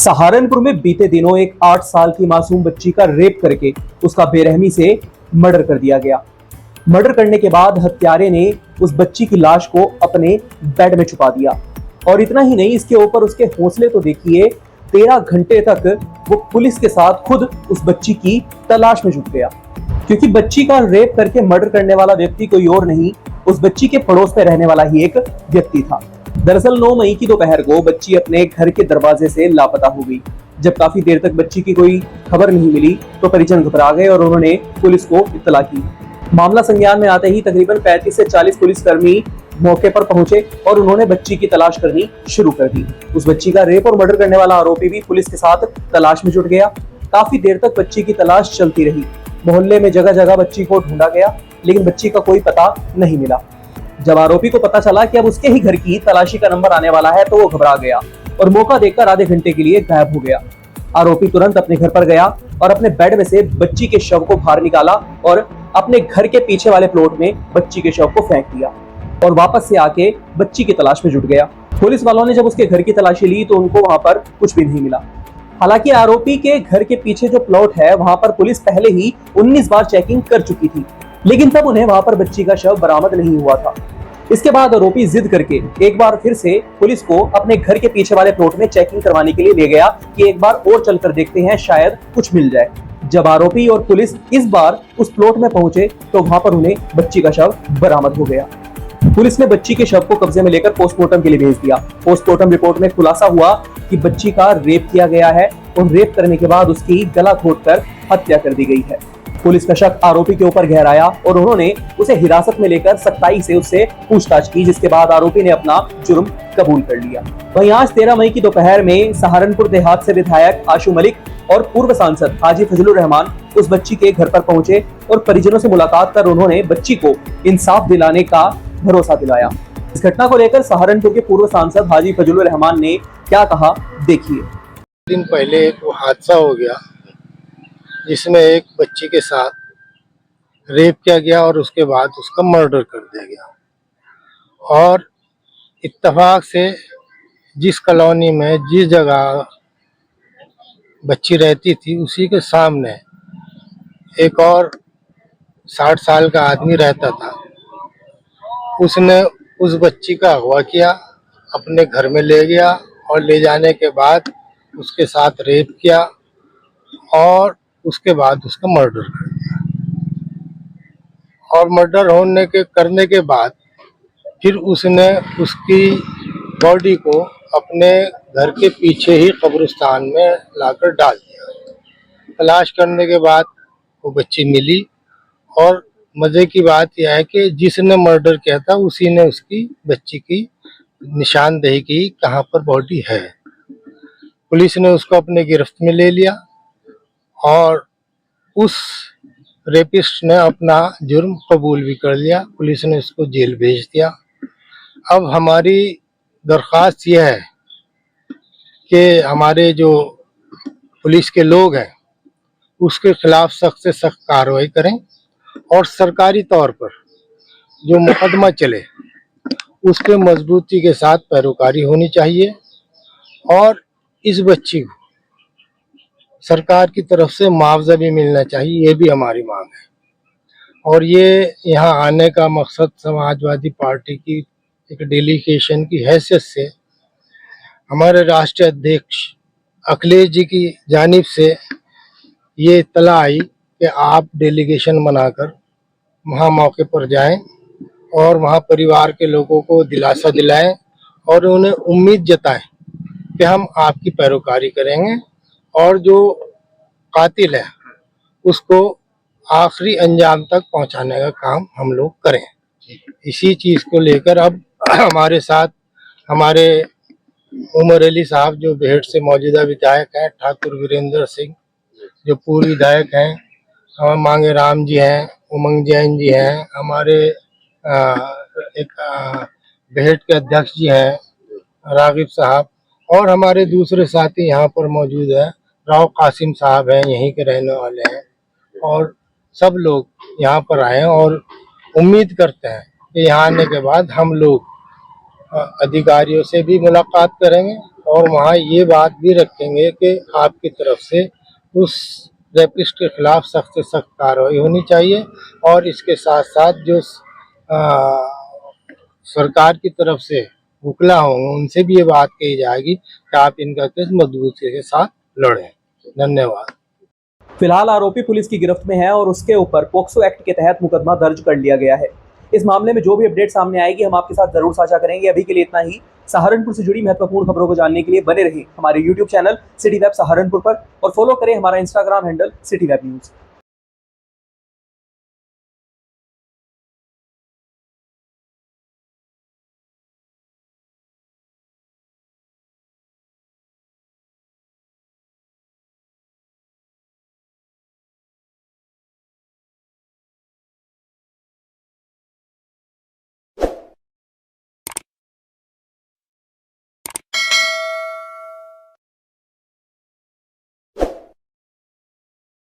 सहारनपुर में बीते दिनों एक 8 साल की मासूम बच्ची का रेप करके उसका बेरहमी से मर्डर कर दिया गया। मर्डर करने के बाद हत्यारे ने उस बच्ची की लाश को अपने बेड में छुपा दिया। और इतना ही नहीं, इसके ऊपर उसके हौसले तो देखिए, 13 घंटे तक वो पुलिस के साथ खुद उस बच्ची की तलाश में जुट गया, क्योंकि बच्ची का रेप करके मर्डर करने वाला व्यक्ति कोई और नहीं, उस बच्ची के पड़ोस में रहने वाला ही एक व्यक्ति था। दरअसल 9 मई की दोपहर को बच्ची अपने घर के दरवाजे से लापता हो गई। जब काफी देर तक बच्ची की कोई खबर नहीं मिली तो परिजन घबरा गए और उन्होंने पुलिस को इत्तला की। मामला संज्ञान में आते ही तकरीबन 35 से 40 पुलिसकर्मी मौके पर पहुंचे और उन्होंने बच्ची की तलाश करनी शुरू कर दी। उस बच्ची का रेप और मर्डर करने वाला आरोपी भी पुलिस के साथ तलाश में जुट गया। काफी देर तक बच्ची की तलाश चलती रही। मोहल्ले में जगह जगह बच्ची को ढूंढा गया, लेकिन बच्ची का कोई पता नहीं मिला। जब आरोपी को पता चला कि अब उसके ही घर की तलाशी का नंबर आने वाला है तो वो घबरा गया और मौका देखकर आधे घंटे के लिए गायब हो गया। आरोपी तुरंत अपने घर पर गया और अपने बेड में से बच्ची के शव को बाहर निकाला और अपने घर के पीछे वाले प्लॉट में बच्ची के शव को फेंक दिया और वापस से आके बच्ची की तलाश में जुट गया। पुलिस वालों ने जब उसके घर की तलाशी ली तो उनको वहां पर कुछ भी नहीं मिला। हालांकि आरोपी के घर के पीछे जो प्लॉट है वहां पर पुलिस पहले ही 19 बार चेकिंग कर चुकी थी, लेकिन तब उन्हें वहां पर बच्ची का शव बरामद नहीं हुआ था। इसके बाद आरोपी जिद करके एक बार फिर से पुलिस को अपने घर के पीछे वाले प्लॉट में चेकिंग करवाने के लिए ले गया कि एक बार और चलकर देखते हैं, शायद कुछ मिल जाए। जब आरोपी और पुलिस इस बार उस प्लॉट में पहुंचे तो वहां पर उन्हें बच्ची का शव बरामद हो गया। पुलिस ने बच्ची के शव को कब्जे में लेकर पोस्टमार्टम के लिए भेज दिया। पोस्टमार्टम रिपोर्ट में खुलासा हुआ कि बच्ची का रेप किया गया है और रेप करने के बाद उसकी गला घोंटकर हत्या कर दी गई है। पुलिस का शक आरोपी के ऊपर गहराया और उन्होंने उसे हिरासत में लेकर सख्ताई से उससे पूछताछ की, जिसके बाद आरोपी ने अपना जुर्म कबूल कर लिया। वहीं आज 13 मई की दोपहर में सहारनपुर देहात से विधायक आशु मलिक और पूर्व सांसद हाजी फजलुर रहमान उस बच्ची के घर पर पहुंचे और परिजनों से मुलाकात कर उन्होंने बच्ची को इंसाफ दिलाने का भरोसा दिलाया। इस घटना को लेकर सहारनपुर के पूर्व सांसद हाजी फजलुर रहमान ने क्या कहा, देखिए। दिन पहले एक हादसा हो गया जिसमें एक बच्ची के साथ रेप किया गया और उसके बाद उसका मर्डर कर दिया गया। और इत्तेफाक से जिस कॉलोनी में जिस जगह बच्ची रहती थी उसी के सामने एक और 60 साल का आदमी रहता था। उसने उस बच्ची का अगवा किया, अपने घर में ले गया और ले जाने के बाद उसके साथ रेप किया और उसके बाद उसका मर्डर कर दिया। और मर्डर करने के बाद फिर उसने उसकी बॉडी को अपने घर के पीछे ही कब्रिस्तान में लाकर डाल दिया। तलाश करने के बाद वो बच्ची मिली और मज़े की बात यह है कि जिसने मर्डर किया था उसी ने उसकी बच्ची की निशानदेही की कहाँ पर बॉडी है। पुलिस ने उसको अपने गिरफ्त में ले लिया और उस रेपिस्ट ने अपना जुर्म कबूल भी कर लिया। पुलिस ने उसको जेल भेज दिया। अब हमारी दरख्वास्त यह है कि हमारे जो पुलिस के लोग हैं उसके खिलाफ सख्त से सख्त कार्रवाई करें और सरकारी तौर पर जो मुकदमा चले उस पर मजबूती के साथ पैरोकारी होनी चाहिए और इस बच्ची को सरकार की तरफ से मुआवजा भी मिलना चाहिए, ये भी हमारी मांग है। और ये यहाँ आने का मकसद समाजवादी पार्टी की एक डेलीगेशन की हैसियत से हमारे राष्ट्रीय अध्यक्ष अखिलेश जी की जानिब से ये इत्तला आई कि आप डेलीगेशन बनाकर वहाँ मौके पर जाएं और वहाँ परिवार के लोगों को दिलासा दिलाएं और उन्हें उम्मीद जताएं कि हम आपकी पैरोकारी करेंगे और जो कातिल है उसको आखिरी अंजाम तक पहुंचाने का काम हम लोग करें। इसी चीज़ को लेकर अब हमारे साथ हमारे उमर अली साहब जो बेहट से मौजूदा विधायक हैं, ठाकुर वीरेंद्र सिंह जो पूर्व विधायक हैं, हमारे मांगे राम जी हैं, उमंग जैन जी हैं, हमारे एक बेहट के अध्यक्ष जी हैं रागिब साहब, और हमारे दूसरे साथी यहाँ पर मौजूद हैं, राव कासिम साहब हैं, यहीं के रहने वाले हैं। और सब लोग यहाँ पर आए हैं और उम्मीद करते हैं कि यहाँ आने के बाद हम लोग अधिकारियों से भी मुलाकात करेंगे और वहाँ ये बात भी रखेंगे कि आपकी तरफ से उस रेपिस्ट के खिलाफ सख्त से सख्त कार्रवाई होनी चाहिए, और इसके साथ साथ जो सरकार की तरफ से वकीला होंगे उनसे भी ये बात कही जाएगी कि आप इनका केस मजबूती के साथ लड़ें। धन्यवाद। फिलहाल आरोपी पुलिस की गिरफ्त में है और उसके ऊपर पोक्सो एक्ट के तहत मुकदमा दर्ज कर लिया गया है। इस मामले में जो भी अपडेट सामने आएगी हम आपके साथ जरूर साझा करेंगे। अभी के लिए इतना ही। सहारनपुर से जुड़ी महत्वपूर्ण खबरों को जानने के लिए बने रहिए हमारे YouTube channel city web Saharanpur पर और फॉलो करें हमारा Instagram handle city web news.